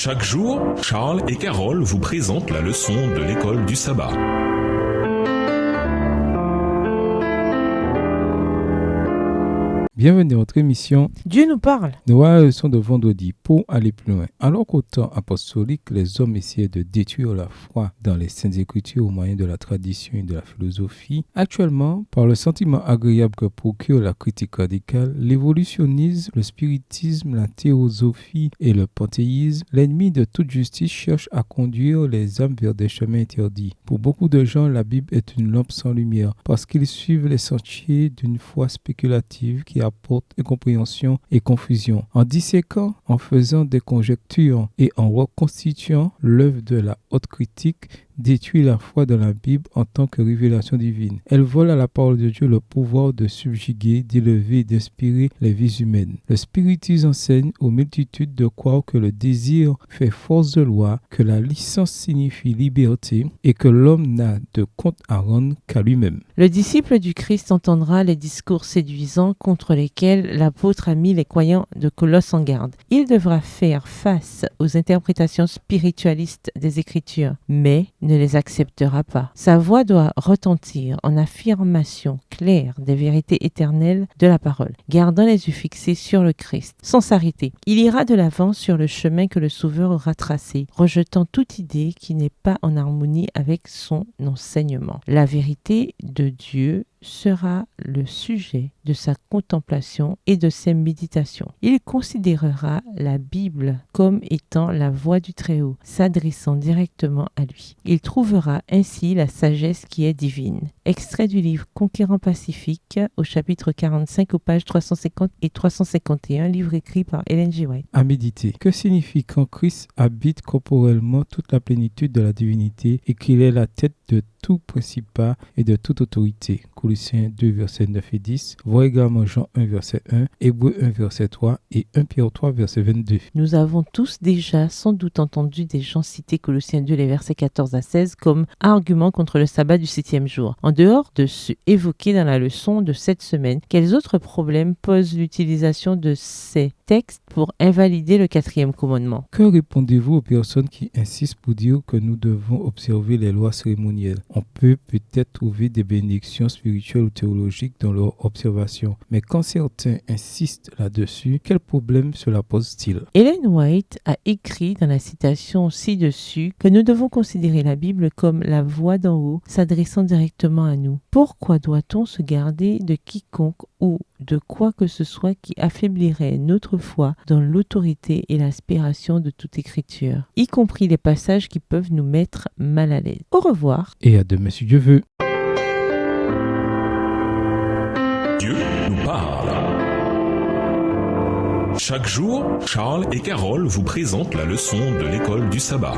Chaque jour, Charles et Carole vous présentent la leçon de l'école du sabbat. Bienvenue dans votre émission Dieu nous parle. Nous voilà la leçon de vendredi pour aller plus loin. Alors qu'au temps apostolique, les hommes essayaient de détruire la foi dans les saintes écritures au moyen de la tradition et de la philosophie. Actuellement, par le sentiment agréable que procure la critique radicale, l'évolutionnisme, le spiritisme, la théosophie et le panthéisme, l'ennemi de toute justice cherche à conduire les âmes vers des chemins interdits. Pour beaucoup de gens, la Bible est une lampe sans lumière parce qu'ils suivent les sentiers d'une foi spéculative qui apporte incompréhension et confusion. En disséquant, en faisant des conjectures et en reconstituant l'œuvre de la haute critique, détruit la foi dans la Bible en tant que révélation divine. Elle vole à la parole de Dieu le pouvoir de subjuguer, d'élever et d'inspirer les vies humaines. Le spiritisme enseigne aux multitudes de croire que le désir fait force de loi, que la licence signifie liberté et que l'homme n'a de compte à rendre qu'à lui-même. Le disciple du Christ entendra les discours séduisants contre lesquels l'apôtre a mis les croyants de Colosse en garde. Il devra faire face aux interprétations spiritualistes des Écritures, mais ne les acceptera pas. Sa voix doit retentir en affirmation claire des vérités éternelles de la parole, gardant les yeux fixés sur le Christ, sans s'arrêter. Il ira de l'avant sur le chemin que le Sauveur aura tracé, rejetant toute idée qui n'est pas en harmonie avec son enseignement. La vérité de Dieu sera le sujet de sa contemplation et de ses méditations. Il considérera la Bible comme étant la voix du Très-Haut, s'adressant directement à lui. Il trouvera ainsi la sagesse qui est divine. Extrait du livre Conquérant Pacifique au chapitre 45 aux pages 350 et 351, livre écrit par Ellen G. White. À méditer. Que signifie quand Christ habite corporellement toute la plénitude de la divinité et qu'il est la tête de tout principat et de toute autorité? Colossiens 2, versets 9 et 10. Vois également Jean 1, verset 1, Hébreux 1, verset 3 et 1 Pierre 3, verset 22. Nous avons tous déjà sans doute entendu des gens citer Colossiens 2, les versets 14 à 16 comme argument contre le sabbat du 7e jour. En dehors de ceux évoqués dans la leçon de cette semaine, quels autres problèmes posent l'utilisation de ces textes pour invalider le 4e commandement? Que répondez-vous aux personnes qui insistent pour dire que nous devons observer les lois cérémonielles? On peut peut-être trouver des bénédictions spirituelles ou théologiques dans leur observation, mais quand certains insistent là-dessus, quel problème cela pose-t-il? Ellen White a écrit dans la citation ci-dessus que nous devons considérer la Bible comme la voix d'en haut s'adressant directement à nous. Pourquoi doit-on se garder de quiconque ou de quoi que ce soit qui affaiblirait notre foi dans l'autorité et l'inspiration de toute écriture, y compris les passages qui peuvent nous mettre mal à l'aise? Au revoir. Et à demain si Dieu veut. Dieu nous parle. Chaque jour, Charles et Carole vous présentent la leçon de l'école du sabbat.